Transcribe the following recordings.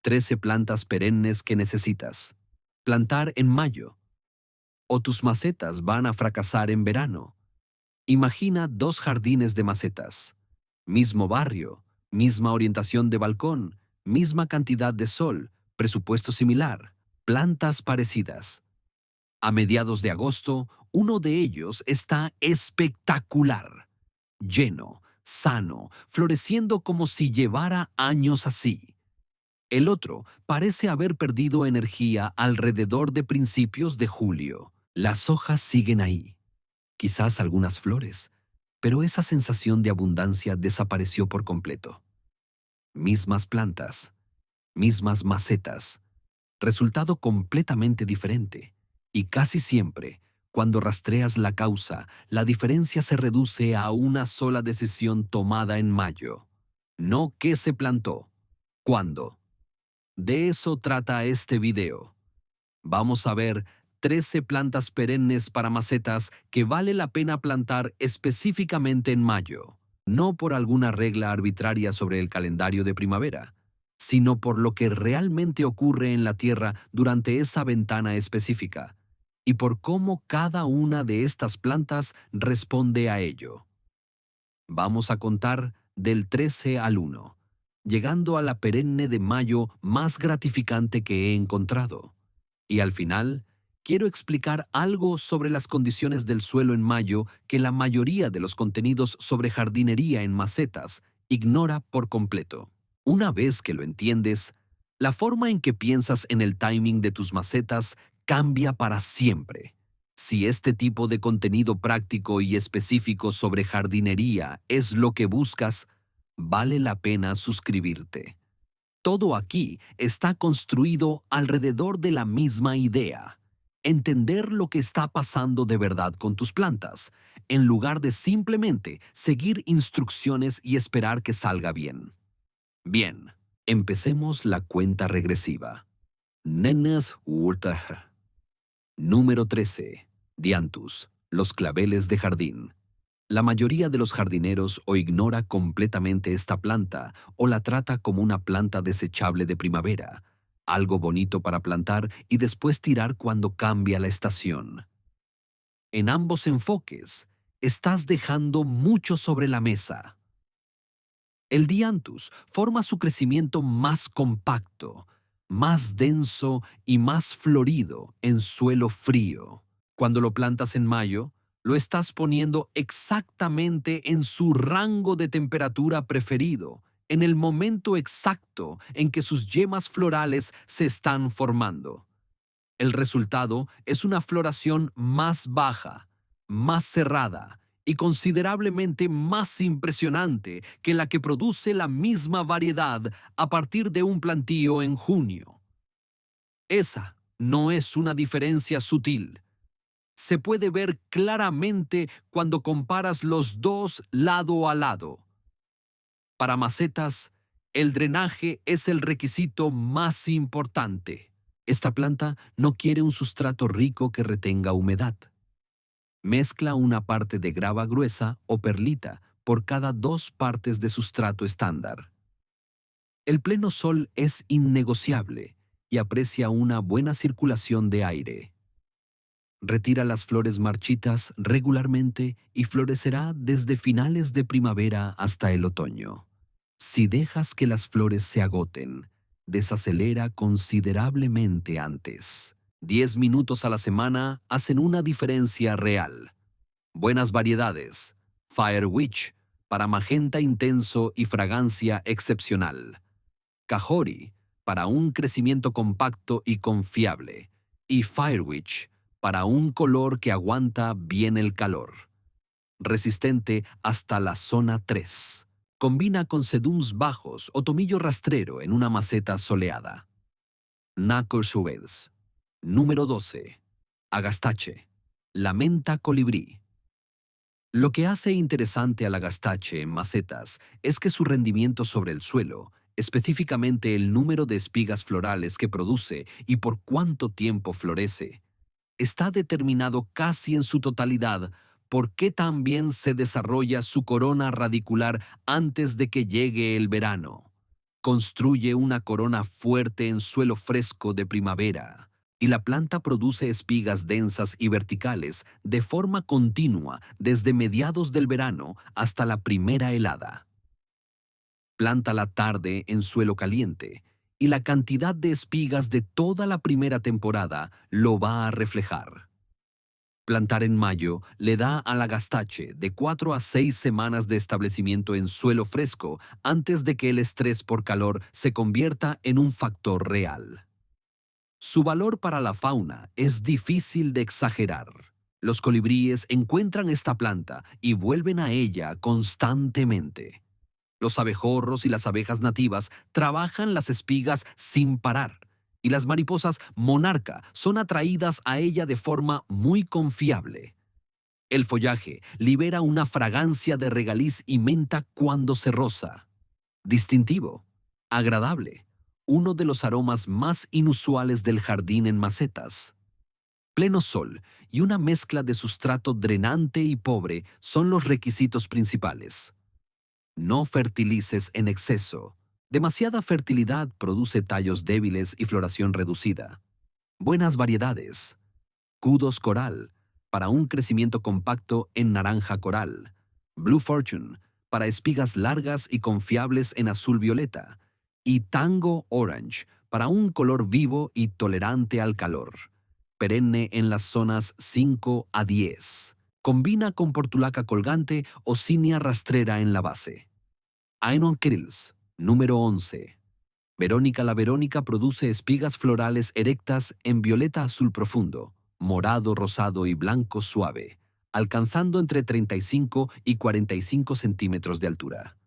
13 plantas perennes que necesitas. Plantar en mayo. O tus macetas van a fracasar en verano. Imagina dos jardines de macetas. Mismo barrio, misma orientación de balcón, misma cantidad de sol, presupuesto similar, plantas parecidas. A mediados de agosto, uno de ellos está espectacular, lleno, sano, floreciendo como si llevara años así. El otro parece haber perdido energía alrededor de principios de julio. Las hojas siguen ahí, quizás algunas flores, pero esa sensación de abundancia desapareció por completo. Mismas plantas, mismas macetas, resultado completamente diferente. Y casi siempre, cuando rastreas la causa, la diferencia se reduce a una sola decisión tomada en mayo. No qué se plantó, cuándo. De eso trata este video. Vamos a ver 13 plantas perennes para macetas que vale la pena plantar específicamente en mayo, no por alguna regla arbitraria sobre el calendario de primavera, sino por lo que realmente ocurre en la Tierra durante esa ventana específica, y por cómo cada una de estas plantas responde a ello. Vamos a contar del 13 al 1, llegando a la perenne de mayo más gratificante que he encontrado. Y al final, quiero explicar algo sobre las condiciones del suelo en mayo que la mayoría de los contenidos sobre jardinería en macetas ignora por completo. Una vez que lo entiendes, la forma en que piensas en el timing de tus macetas cambia para siempre. Si este tipo de contenido práctico y específico sobre jardinería es lo que buscas, vale la pena suscribirte. Todo aquí está construido alrededor de la misma idea. Entender lo que está pasando de verdad con tus plantas, en lugar de simplemente seguir instrucciones y esperar que salga bien. Bien, empecemos la cuenta regresiva. Nenes Wurter. Número 13. Dianthus, los claveles de jardín. La mayoría de los jardineros o ignora completamente esta planta o la trata como una planta desechable de primavera, algo bonito para plantar y después tirar cuando cambia la estación. En ambos enfoques, estás dejando mucho sobre la mesa. El dianthus forma su crecimiento más compacto, más denso y más florido en suelo frío. Cuando lo plantas en mayo, lo estás poniendo exactamente en su rango de temperatura preferido, en el momento exacto en que sus yemas florales se están formando. El resultado es una floración más baja, más cerrada y considerablemente más impresionante que la que produce la misma variedad a partir de un plantío en junio. Esa no es una diferencia sutil. Se puede ver claramente cuando comparas los dos lado a lado. Para macetas, el drenaje es el requisito más importante. Esta planta no quiere un sustrato rico que retenga humedad. Mezcla una parte de grava gruesa o perlita por cada 2 partes de sustrato estándar. El pleno sol es innegociable y aprecia una buena circulación de aire. Retira las flores marchitas regularmente y florecerá desde finales de primavera hasta el otoño. Si dejas que las flores se agoten, desacelera considerablemente antes. 10 minutos a la semana hacen una diferencia real. Buenas variedades. Fire Witch, para magenta intenso y fragancia excepcional. Cajori, para un crecimiento compacto y confiable. Y Fire Witch, para un color que aguanta bien el calor. Resistente hasta la zona 3. Combina con sedums bajos o tomillo rastrero en una maceta soleada. Nacoshuels. Número 12. Agastache. La menta colibrí. Lo que hace interesante al agastache en macetas es que su rendimiento sobre el suelo, específicamente el número de espigas florales que produce y por cuánto tiempo florece, está determinado casi en su totalidad por qué tan bien se desarrolla su corona radicular antes de que llegue el verano. construye una corona fuerte en suelo fresco de primavera, y la planta produce espigas densas y verticales de forma continua desde mediados del verano hasta la primera helada. Plántala tarde en suelo caliente, y la cantidad de espigas de toda la primera temporada lo va a reflejar. Plantar en mayo le da al agastache de 4 a 6 semanas de establecimiento en suelo fresco antes de que el estrés por calor se convierta en un factor real. Su valor para la fauna es difícil de exagerar. Los colibríes encuentran esta planta y vuelven a ella constantemente. Los abejorros y las abejas nativas trabajan las espigas sin parar, y las mariposas monarca son atraídas a ella de forma muy confiable. El follaje libera una fragancia de regaliz y menta cuando se roza. Distintivo, agradable, uno de los aromas más inusuales del jardín en macetas. Pleno sol y una mezcla de sustrato drenante y pobre son los requisitos principales. No fertilices en exceso. Demasiada fertilidad produce tallos débiles y floración reducida. Buenas variedades. Kudos coral, para un crecimiento compacto en naranja coral. Blue Fortune, para espigas largas y confiables en azul violeta. Y Tango Orange, para un color vivo y tolerante al calor. Perenne en las zonas 5 a 10. Combina con portulaca colgante o cinia rastrera en la base. Ainon Krills, número 11. Verónica la Verónica produce espigas florales erectas en violeta azul profundo, morado, rosado y blanco suave, alcanzando entre 35 y 45 centímetros de altura.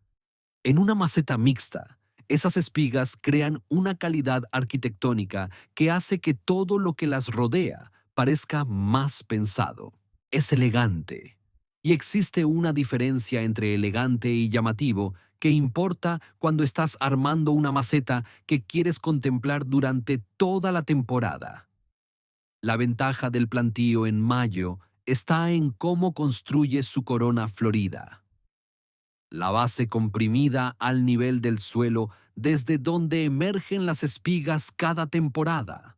En una maceta mixta, esas espigas crean una calidad arquitectónica que hace que todo lo que las rodea parezca más pensado. Es elegante. Y existe una diferencia entre elegante y llamativo que importa cuando estás armando una maceta que quieres contemplar durante toda la temporada. La ventaja del plantío en mayo está en cómo construye su corona florida. La base comprimida al nivel del suelo desde donde emergen las espigas cada temporada.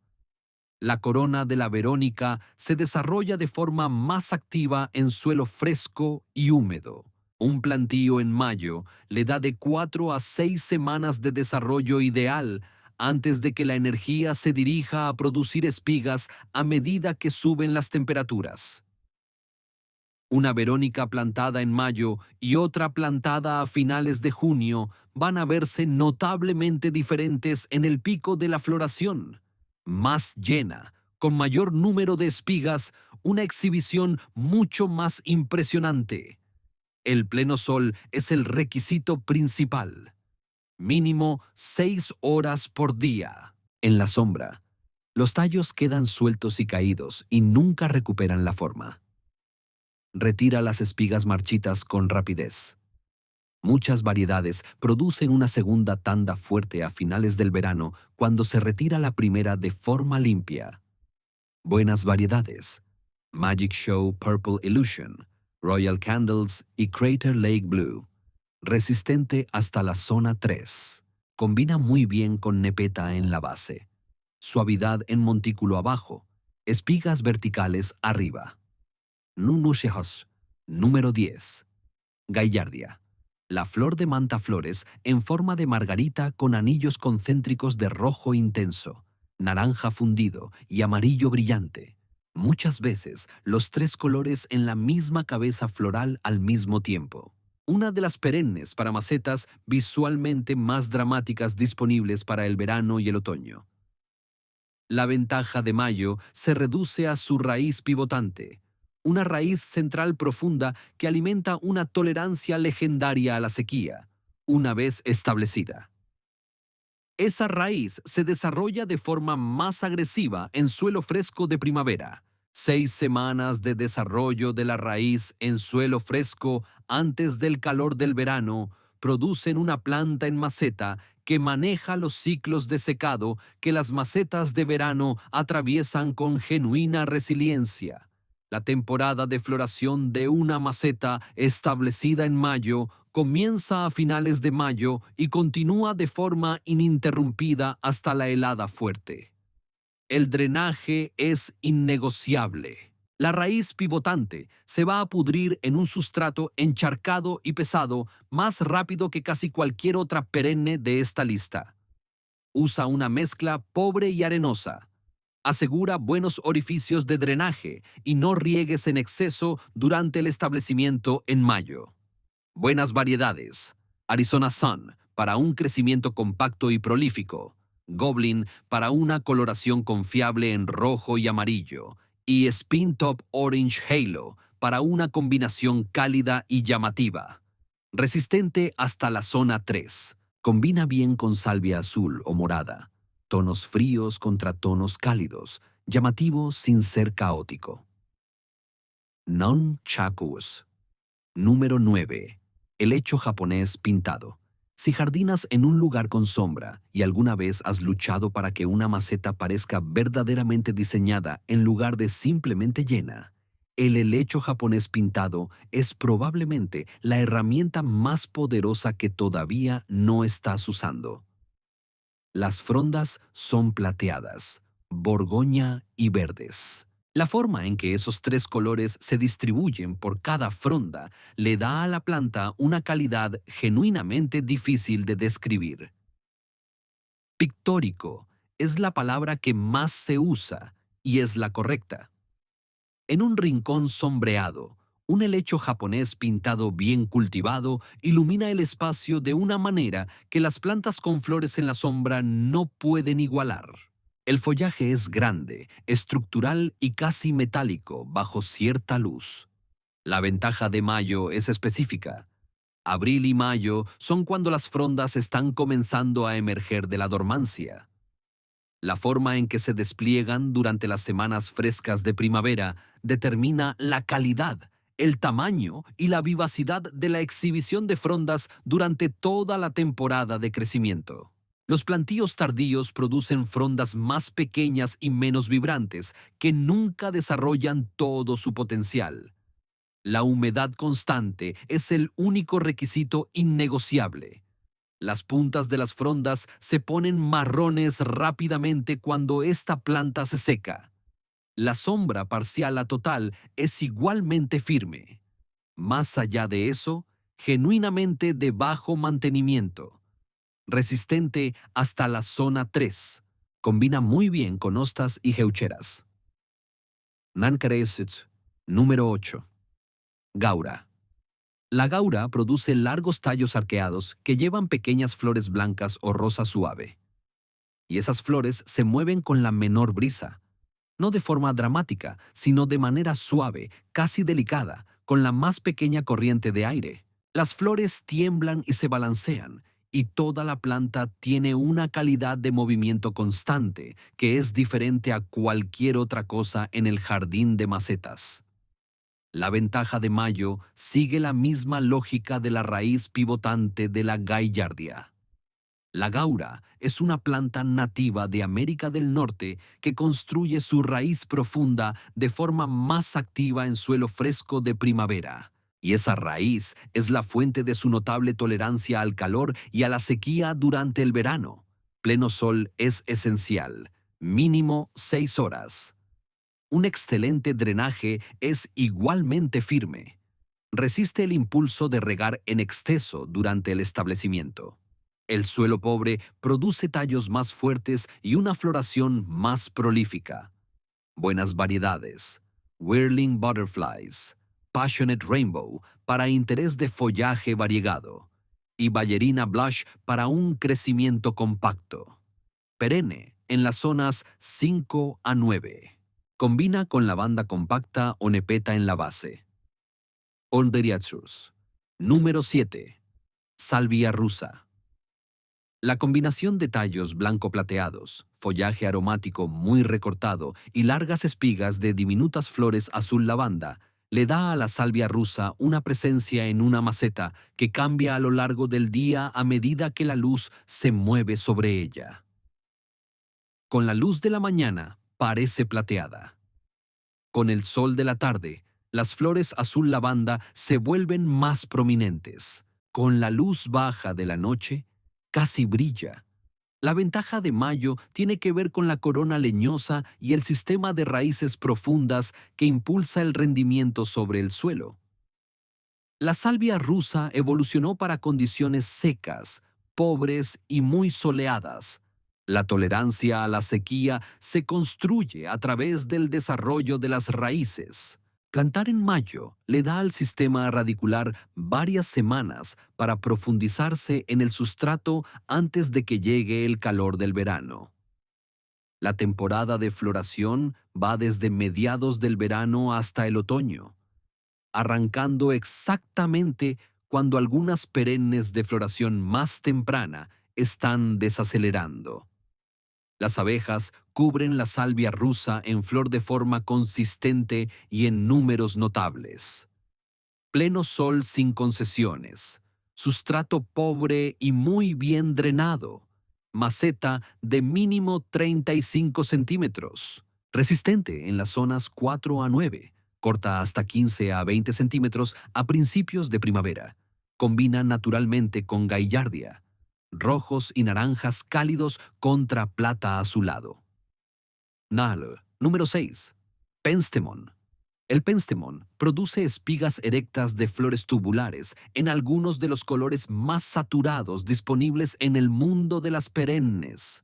La corona de la Verónica se desarrolla de forma más activa en suelo fresco y húmedo. Un plantío en mayo le da de 4 a 6 semanas de desarrollo ideal antes de que la energía se dirija a producir espigas a medida que suben las temperaturas. Una Verónica plantada en mayo y otra plantada a finales de junio van a verse notablemente diferentes en el pico de la floración. Más llena, con mayor número de espigas, una exhibición mucho más impresionante. El pleno sol es el requisito principal. Mínimo 6 horas por día. En la sombra, los tallos quedan sueltos y caídos y nunca recuperan la forma. Retira las espigas marchitas con rapidez. Muchas variedades producen una segunda tanda fuerte a finales del verano cuando se retira la primera de forma limpia. Buenas variedades: Magic Show Purple Illusion, Royal Candles y Crater Lake Blue. Resistente hasta la zona 3. Combina muy bien con nepeta en la base. Suavidad en montículo abajo. Espigas verticales arriba. Nunushehos, número 10. Gaillardia. La flor de mantaflores en forma de margarita con anillos concéntricos de rojo intenso, naranja fundido y amarillo brillante. Muchas veces los 3 colores en la misma cabeza floral al mismo tiempo. Una de las perennes para macetas visualmente más dramáticas disponibles para el verano y el otoño. La ventaja de mayo se reduce a su raíz pivotante, una raíz central profunda que alimenta una tolerancia legendaria a la sequía, una vez establecida. Esa raíz se desarrolla de forma más agresiva en suelo fresco de primavera. 6 semanas de desarrollo de la raíz en suelo fresco antes del calor del verano producen una planta en maceta que maneja los ciclos de secado que las macetas de verano atraviesan con genuina resiliencia. La temporada de floración de una maceta establecida en mayo Comienza a finales de mayo y continúa de forma ininterrumpida hasta la helada fuerte. El drenaje es innegociable. La raíz pivotante se va a pudrir en un sustrato encharcado y pesado más rápido que casi cualquier otra perenne de esta lista. Usa una mezcla pobre y arenosa. Asegura buenos orificios de drenaje y no riegues en exceso durante el establecimiento en mayo. Buenas variedades. Arizona Sun para un crecimiento compacto y prolífico. Goblin para una coloración confiable en rojo y amarillo. Y Spin Top Orange Halo para una combinación cálida y llamativa. Resistente hasta la zona 3. Combina bien con salvia azul o morada. Tonos fríos contra tonos cálidos. Llamativo sin ser caótico. Nunchakus. Número 9. Helecho japonés pintado. Si jardinas en un lugar con sombra y alguna vez has luchado para que una maceta parezca verdaderamente diseñada en lugar de simplemente llena, el helecho japonés pintado es probablemente la herramienta más poderosa que todavía no estás usando. Las frondas son plateadas, borgoña y verdes. La forma en que esos tres colores se distribuyen por cada fronda le da a la planta una calidad genuinamente difícil de describir. Pictórico es la palabra que más se usa y es la correcta. En un rincón sombreado, un helecho japonés pintado bien cultivado ilumina el espacio de una manera que las plantas con flores en la sombra no pueden igualar. El follaje es grande, estructural y casi metálico bajo cierta luz. La ventaja de mayo es específica. Abril y mayo son cuando las frondas están comenzando a emerger de la dormancia. La forma en que se despliegan durante las semanas frescas de primavera determina la calidad, el tamaño y la vivacidad de la exhibición de frondas durante toda la temporada de crecimiento. Los plantíos tardíos producen frondas más pequeñas y menos vibrantes que nunca desarrollan todo su potencial. La humedad constante es el único requisito innegociable. Las puntas de las frondas se ponen marrones rápidamente cuando esta planta se seca. La sombra parcial a total es igualmente firme. Más allá de eso, genuinamente de bajo mantenimiento. Resistente hasta la zona 3. Combina muy bien con hostas y jeucheras. Nankaresit, número 8. Gaura. La gaura produce largos tallos arqueados que llevan pequeñas flores blancas o rosa suave. Y esas flores se mueven con la menor brisa, no de forma dramática, sino de manera suave, casi delicada, con la más pequeña corriente de aire. Las flores tiemblan y se balancean, y toda la planta tiene una calidad de movimiento constante que es diferente a cualquier otra cosa en el jardín de macetas. La ventaja de mayo sigue la misma lógica de la raíz pivotante de la gaillardia. La gaura es una planta nativa de América del Norte que construye su raíz profunda de forma más activa en suelo fresco de primavera. Y esa raíz es la fuente de su notable tolerancia al calor y a la sequía durante el verano. Pleno sol es esencial, mínimo 6 horas. Un excelente drenaje es igualmente firme. Resiste el impulso de regar en exceso durante el establecimiento. El suelo pobre produce tallos más fuertes y una floración más prolífica. Buenas variedades. Whirling Butterflies, Passionate Rainbow para interés de follaje variegado y Ballerina Blush para un crecimiento compacto. Perenne en las zonas 5 a 9. Combina con lavanda compacta o nepeta en la base. Onderiazus. Número 7. Salvia rusa. La combinación de tallos blanco-plateados, follaje aromático muy recortado y largas espigas de diminutas flores azul lavanda le da a la salvia rusa una presencia en una maceta que cambia a lo largo del día a medida que la luz se mueve sobre ella. Con la luz de la mañana parece plateada. Con el sol de la tarde, las flores azul lavanda se vuelven más prominentes. Con la luz baja de la noche, casi brilla. La ventaja de mayo tiene que ver con la corona leñosa y el sistema de raíces profundas que impulsa el rendimiento sobre el suelo. La salvia rusa evolucionó para condiciones secas, pobres y muy soleadas. La tolerancia a la sequía se construye a través del desarrollo de las raíces. Plantar en mayo le da al sistema radicular varias semanas para profundizarse en el sustrato antes de que llegue el calor del verano. La temporada de floración va desde mediados del verano hasta el otoño, arrancando exactamente cuando algunas perennes de floración más temprana están desacelerando. Las abejas cubren la salvia rusa en flor de forma consistente y en números notables. Pleno sol sin concesiones, sustrato pobre y muy bien drenado, maceta de mínimo 35 centímetros, resistente en las zonas 4 a 9, corta hasta 15 a 20 centímetros a principios de primavera. Combina naturalmente con gaillardia, rojos y naranjas cálidos contra plata azulado. Nal, número 6. Penstemon. El penstemon produce espigas erectas de flores tubulares en algunos de los colores más saturados disponibles en el mundo de las perennes: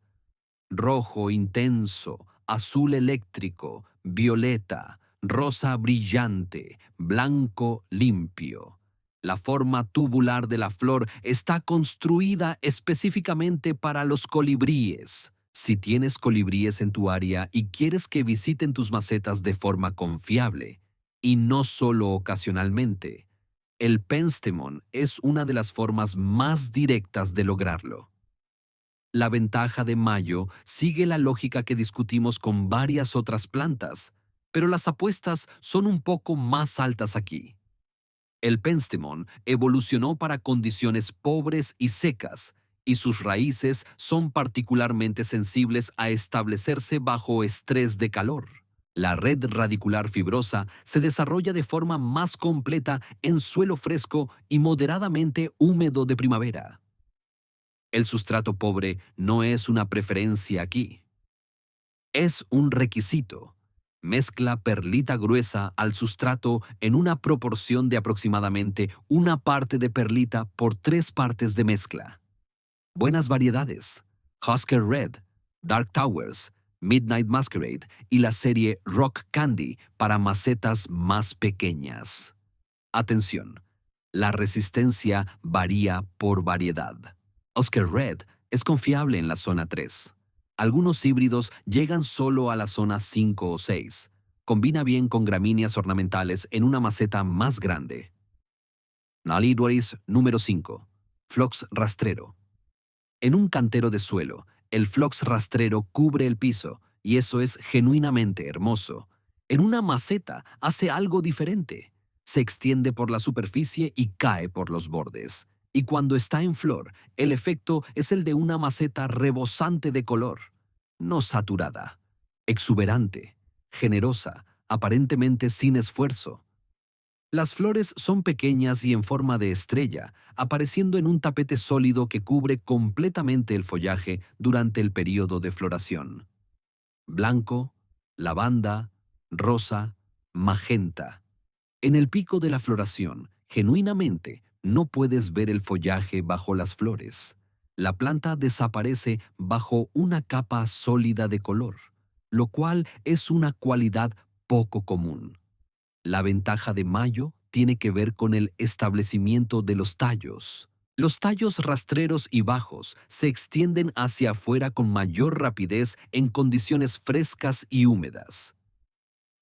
rojo intenso, azul eléctrico, violeta, rosa brillante, blanco limpio. La forma tubular de la flor está construida específicamente para los colibríes. Si tienes colibríes en tu área y quieres que visiten tus macetas de forma confiable, y no solo ocasionalmente, el penstemon es una de las formas más directas de lograrlo. La ventaja de mayo sigue la lógica que discutimos con varias otras plantas, pero las apuestas son un poco más altas aquí. El penstemon evolucionó para condiciones pobres y secas, y sus raíces son particularmente sensibles a establecerse bajo estrés de calor. La red radicular fibrosa se desarrolla de forma más completa en suelo fresco y moderadamente húmedo de primavera. El sustrato pobre no es una preferencia aquí, es un requisito. Mezcla perlita gruesa al sustrato en una proporción de aproximadamente una parte de perlita por 3 partes de mezcla. Buenas variedades: Husker Red, Dark Towers, Midnight Masquerade y la serie Rock Candy para macetas más pequeñas. Atención, la resistencia varía por variedad. Oscar Red es confiable en la zona 3. Algunos híbridos llegan solo a la zona 5 o 6. Combina bien con gramíneas ornamentales en una maceta más grande. Nalidwaris número 5. Phlox rastrero. En un cantero de suelo, el phlox rastrero cubre el piso, y eso es genuinamente hermoso. En una maceta hace algo diferente. Se extiende por la superficie y cae por los bordes. Y cuando está en flor, el efecto es el de una maceta rebosante de color. No saturada, exuberante, generosa, aparentemente sin esfuerzo. Las flores son pequeñas y en forma de estrella, apareciendo en un tapete sólido que cubre completamente el follaje durante el período de floración. Blanco, lavanda, rosa, magenta. En el pico de la floración, genuinamente, no puedes ver el follaje bajo las flores. La planta desaparece bajo una capa sólida de color, lo cual es una cualidad poco común. La ventaja de mayo tiene que ver con el establecimiento de los tallos. Los tallos rastreros y bajos se extienden hacia afuera con mayor rapidez en condiciones frescas y húmedas.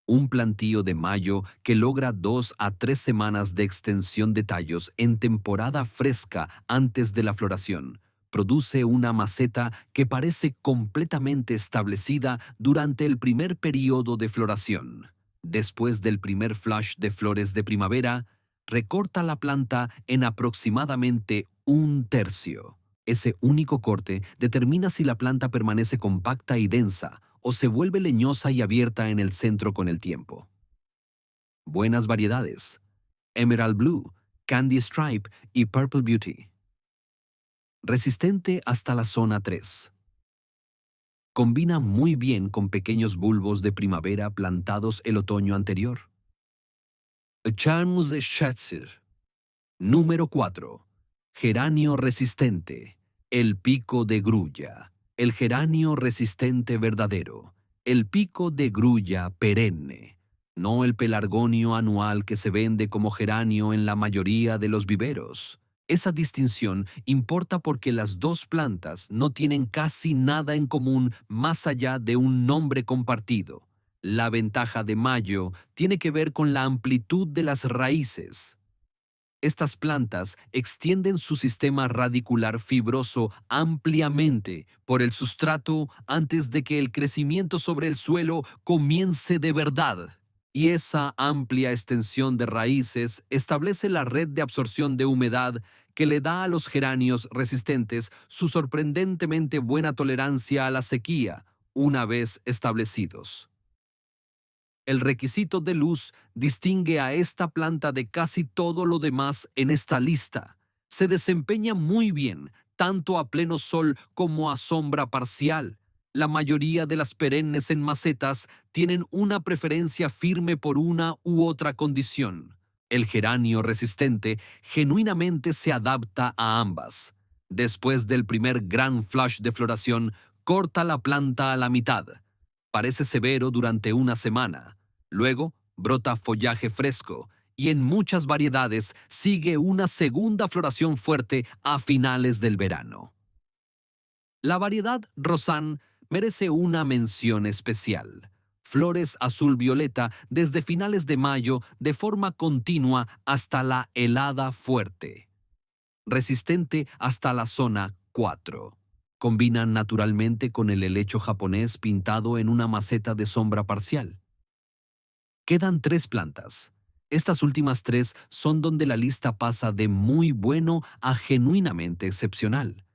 Un plantío de mayo que logra 2 a 3 semanas de extensión de tallos en temporada fresca antes de la floración produce una maceta que parece completamente establecida durante el primer período de floración. Después del primer flush de flores de primavera, recorta la planta en aproximadamente 1/3. Ese único corte determina si la planta permanece compacta y densa o se vuelve leñosa y abierta en el centro con el tiempo. Buenas variedades: Emerald Blue, Candy Stripe y Purple Beauty. Resistente hasta la zona 3. Combina muy bien con pequeños bulbos de primavera plantados el otoño anterior. Charms de Schatzer. Número 4. Geranio resistente. El pico de grulla. El geranio resistente verdadero. El pico de grulla perenne. No el pelargonio anual que se vende como geranio en la mayoría de los viveros. Esa distinción importa porque las dos plantas no tienen casi nada en común más allá de un nombre compartido. La ventaja de Mayo tiene que ver con la amplitud de las raíces. Estas plantas extienden su sistema radicular fibroso ampliamente por el sustrato antes de que el crecimiento sobre el suelo comience de verdad. Y esa amplia extensión de raíces establece la red de absorción de humedad que le da a los geranios resistentes su sorprendentemente buena tolerancia a la sequía, una vez establecidos. El requisito de luz distingue a esta planta de casi todo lo demás en esta lista. Se desempeña muy bien, tanto a pleno sol como a sombra parcial. La mayoría de las perennes en macetas tienen una preferencia firme por una u otra condición. El geranio resistente genuinamente se adapta a ambas. Después del primer gran flush de floración, corta la planta a la mitad. Parece severo durante una semana. Luego brota follaje fresco y en muchas variedades sigue una segunda floración fuerte a finales del verano. La variedad Rosan merece una mención especial. Flores azul-violeta desde finales de mayo de forma continua hasta la helada fuerte. Resistente hasta la zona 4. Combinan naturalmente con el helecho japonés pintado en una maceta de sombra parcial. Quedan 3 plantas. Estas últimas 3 son donde la lista pasa de muy bueno a genuinamente excepcional.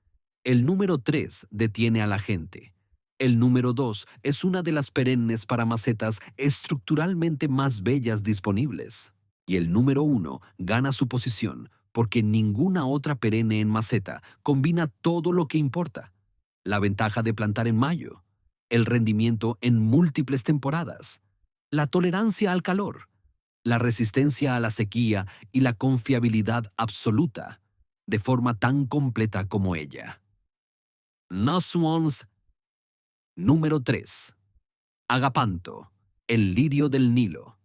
El número 3 detiene a la gente. El número 2 es una de las perennes para macetas estructuralmente más bellas disponibles. Y el número 1 gana su posición porque ninguna otra perenne en maceta combina todo lo que importa. La ventaja de plantar en mayo, el rendimiento en múltiples temporadas, la tolerancia al calor, la resistencia a la sequía y la confiabilidad absoluta, de forma tan completa como ella. Noswons. Número 3. Agapanto, el lirio del Nilo.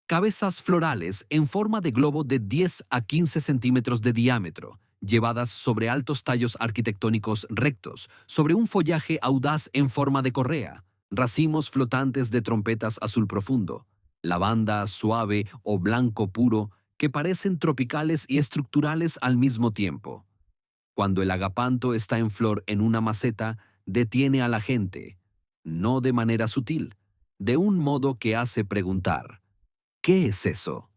Cabezas florales en forma de globo de 10 a 15 centímetros de diámetro, llevadas sobre altos tallos arquitectónicos rectos, sobre un follaje audaz en forma de correa, racimos flotantes de trompetas azul profundo, lavanda suave o blanco puro que parecen tropicales y estructurales al mismo tiempo. Cuando el agapanto está en flor en una maceta, detiene a la gente, no de manera sutil, de un modo que hace preguntar: ¿qué es eso?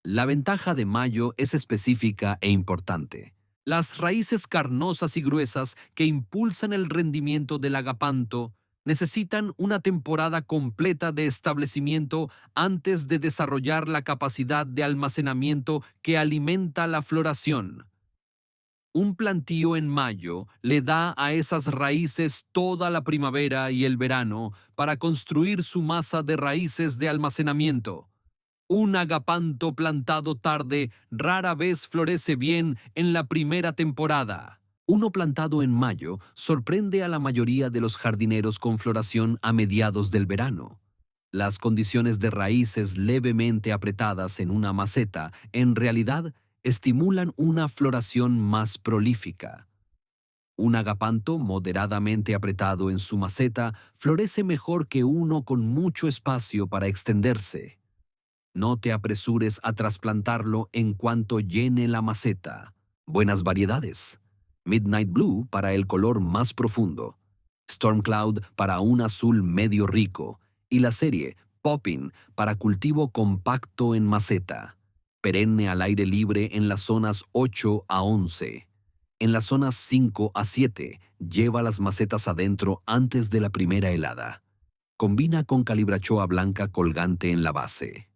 La ventaja de mayo es específica e importante. Las raíces carnosas y gruesas que impulsan el rendimiento del agapanto necesitan una temporada completa de establecimiento antes de desarrollar la capacidad de almacenamiento que alimenta la floración. Un plantío en mayo le da a esas raíces toda la primavera y el verano para construir su masa de raíces de almacenamiento. Un agapanto plantado tarde rara vez florece bien en la primera temporada. Uno plantado en mayo sorprende a la mayoría de los jardineros con floración a mediados del verano. Las condiciones de raíces levemente apretadas en una maceta, en realidad, estimulan una floración más prolífica. Un agapanto moderadamente apretado en su maceta florece mejor que uno con mucho espacio para extenderse. No te apresures a trasplantarlo en cuanto llene la maceta. Buenas variedades. Midnight Blue para el color más profundo. Storm Cloud para un azul medio rico. Y la serie Poppin para cultivo compacto en maceta. Perenne al aire libre en las zonas 8 a 11. En las zonas 5 a 7, lleva las macetas adentro antes de la primera helada. Combina con calibrachoa blanca colgante en la base.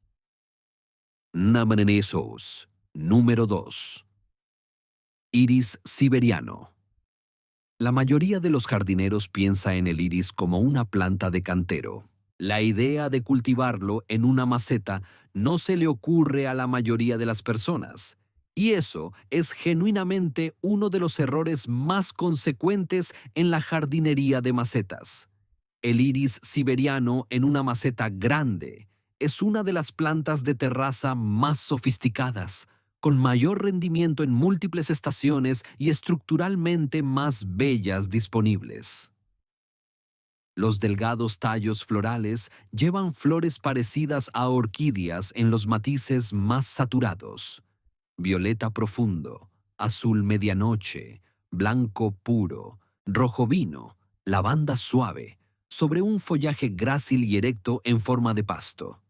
Namanesos. Número 2. Iris siberiano. La mayoría de los jardineros piensa en el iris como una planta de cantero. La idea de cultivarlo en una maceta no se le ocurre a la mayoría de las personas. Y eso es genuinamente uno de los errores más consecuentes en la jardinería de macetas. El iris siberiano en una maceta grande es una de las plantas de terraza más sofisticadas, con mayor rendimiento en múltiples estaciones y estructuralmente más bellas disponibles. Los delgados tallos florales llevan flores parecidas a orquídeas en los matices más saturados: violeta profundo, azul medianoche, blanco puro, rojo vino, lavanda suave, sobre un follaje grácil y erecto en forma de pasto.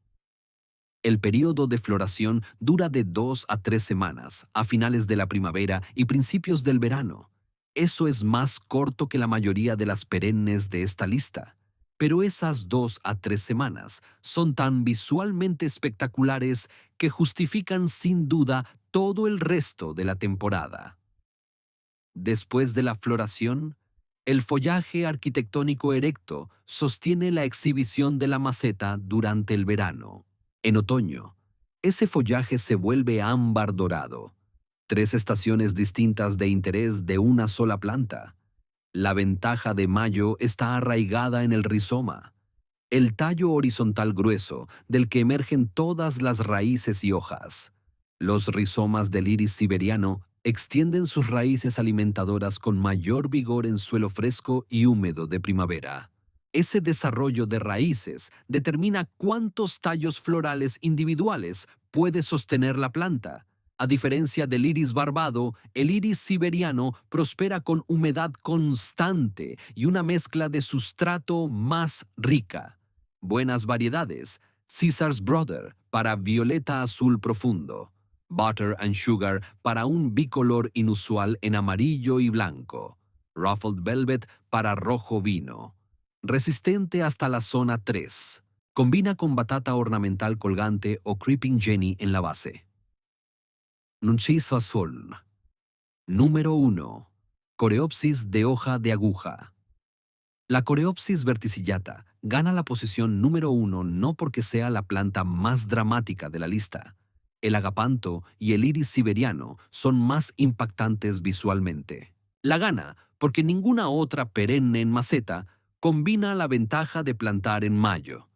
El período de floración dura de 2 a 3 semanas, a finales de la primavera y principios del verano. Eso es más corto que la mayoría de las perennes de esta lista. Pero esas 2 a 3 semanas son tan visualmente espectaculares que justifican sin duda todo el resto de la temporada. Después de la floración, el follaje arquitectónico erecto sostiene la exhibición de la maceta durante el verano. En otoño, ese follaje se vuelve ámbar dorado. 3 estaciones distintas de interés de una sola planta. La ventaja de mayo está arraigada en el rizoma, el tallo horizontal grueso del que emergen todas las raíces y hojas. Los rizomas del iris siberiano extienden sus raíces alimentadoras con mayor vigor en suelo fresco y húmedo de primavera. Ese desarrollo de raíces determina cuántos tallos florales individuales puede sostener la planta. A diferencia del iris barbado, el iris siberiano prospera con humedad constante y una mezcla de sustrato más rica. Buenas variedades: Caesar's Brother para violeta azul profundo, Butter and Sugar para un bicolor inusual en amarillo y blanco, Ruffled Velvet para rojo vino. Resistente hasta la zona 3. Combina con batata ornamental colgante o Creeping Jenny en la base. Nunciso azul. Número 1. Coreopsis de hoja de aguja. La Coreopsis verticillata gana la posición número 1 no porque sea la planta más dramática de la lista. El agapanto y el iris siberiano son más impactantes visualmente. La gana porque ninguna otra perenne en maceta combina la ventaja de plantar en mayo,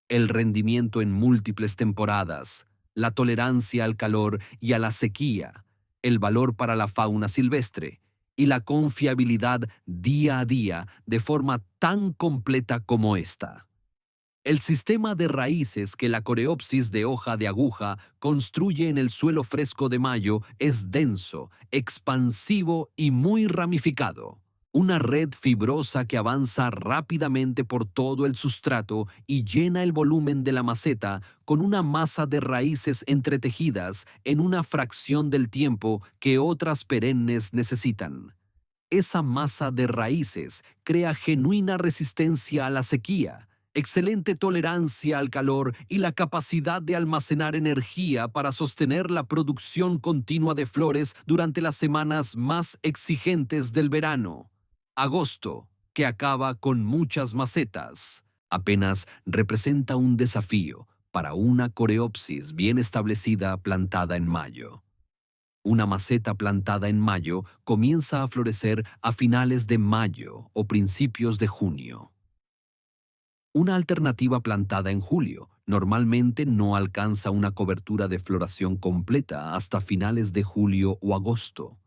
el rendimiento en múltiples temporadas, la tolerancia al calor y a la sequía, el valor para la fauna silvestre y la confiabilidad día a día de forma tan completa como esta. El sistema de raíces que la coreopsis de hoja de aguja construye en el suelo fresco de mayo es denso, expansivo y muy ramificado. Una red fibrosa que avanza rápidamente por todo el sustrato y llena el volumen de la maceta con una masa de raíces entretejidas en una fracción del tiempo que otras perennes necesitan. Esa masa de raíces crea genuina resistencia a la sequía, excelente tolerancia al calor y la capacidad de almacenar energía para sostener la producción continua de flores durante las semanas más exigentes del verano. Agosto, que acaba con muchas macetas, apenas representa un desafío para una coreopsis bien establecida plantada en mayo. Una maceta plantada en mayo comienza a florecer a finales de mayo o principios de junio. Una alternativa plantada en julio normalmente no alcanza una cobertura de floración completa hasta finales de julio o agosto,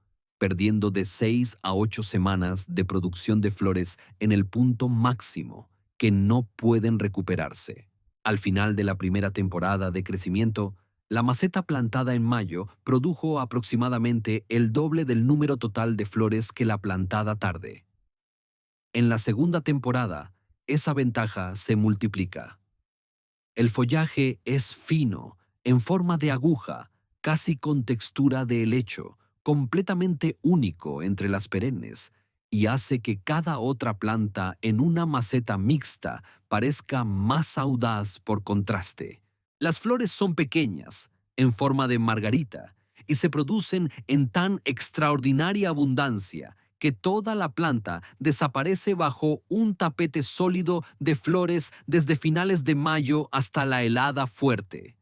perdiendo de 6 a 8 semanas de producción de flores en el punto máximo que no pueden recuperarse. Al final de la primera temporada de crecimiento, la maceta plantada en mayo produjo aproximadamente el doble del número total de flores que la plantada tarde. En la segunda temporada, esa ventaja se multiplica. El follaje es fino, en forma de aguja, casi con textura de helecho, completamente único entre las perennes, y hace que cada otra planta en una maceta mixta parezca más audaz por contraste. Las flores son pequeñas, en forma de margarita, y se producen en tan extraordinaria abundancia que toda la planta desaparece bajo un tapete sólido de flores desde finales de mayo hasta la helada fuerte.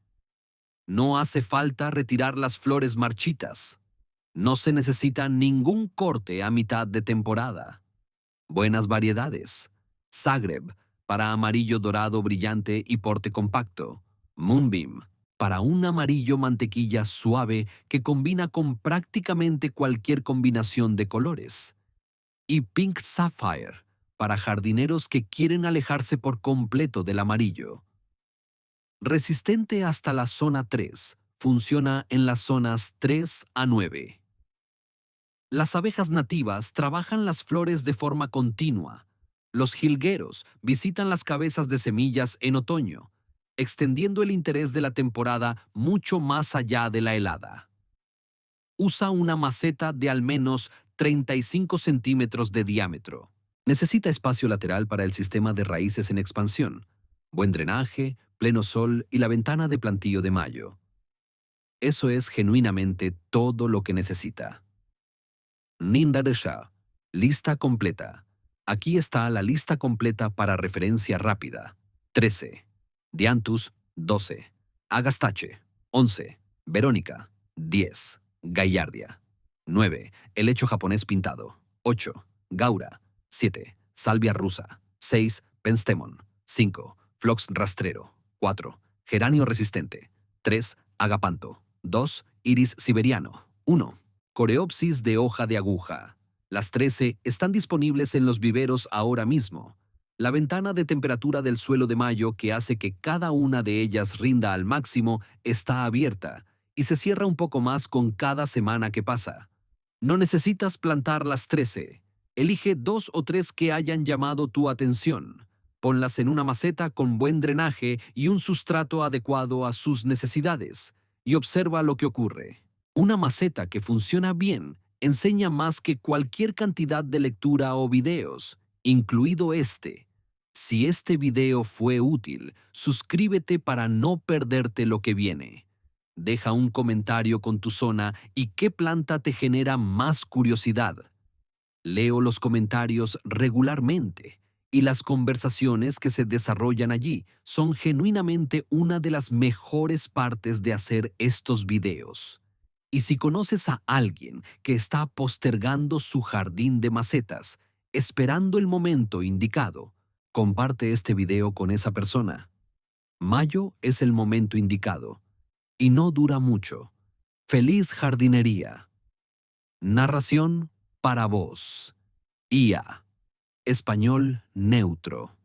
No hace falta retirar las flores marchitas. No se necesita ningún corte a mitad de temporada. Buenas variedades. Zagreb, para amarillo dorado brillante y porte compacto. Moonbeam, para un amarillo mantequilla suave que combina con prácticamente cualquier combinación de colores. Y Pink Sapphire, para jardineros que quieren alejarse por completo del amarillo. Resistente hasta la zona 3, funciona en las zonas 3 a 9. Las abejas nativas trabajan las flores de forma continua. Los jilgueros visitan las cabezas de semillas en otoño, extendiendo el interés de la temporada mucho más allá de la helada. Usa una maceta de al menos 35 centímetros de diámetro. Necesita espacio lateral para el sistema de raíces en expansión, buen drenaje, pleno sol y la ventana de plantío de mayo. Eso es genuinamente todo lo que necesita. Nindaresha. Lista completa. Aquí está la lista completa para referencia rápida. 13. Dianthus, 12. Agastache, 11. Verónica, 10. Gaillardia, 9. Helecho japonés pintado, 8. Gaura, 7. Salvia rusa, 6. Penstemon, 5. Phlox rastrero, 4. Geranio resistente, 3. Agapanto, 2. Iris siberiano, 1. Coreopsis de hoja de aguja. Las 13 están disponibles en los viveros ahora mismo. La ventana de temperatura del suelo de mayo que hace que cada una de ellas rinda al máximo está abierta y se cierra un poco más con cada semana que pasa. No necesitas plantar las 13. Elige 2 o 3 que hayan llamado tu atención. Ponlas en una maceta con buen drenaje y un sustrato adecuado a sus necesidades y observa lo que ocurre. Una maceta que funciona bien enseña más que cualquier cantidad de lectura o videos, incluido este. Si este video fue útil, suscríbete para no perderte lo que viene. Deja un comentario con tu zona y qué planta te genera más curiosidad. Leo los comentarios regularmente y las conversaciones que se desarrollan allí son genuinamente una de las mejores partes de hacer estos videos. Y si conoces a alguien que está postergando su jardín de macetas, esperando el momento indicado, comparte este video con esa persona. Mayo es el momento indicado y no dura mucho. ¡Feliz jardinería! Narración para vos. IA. Español neutro.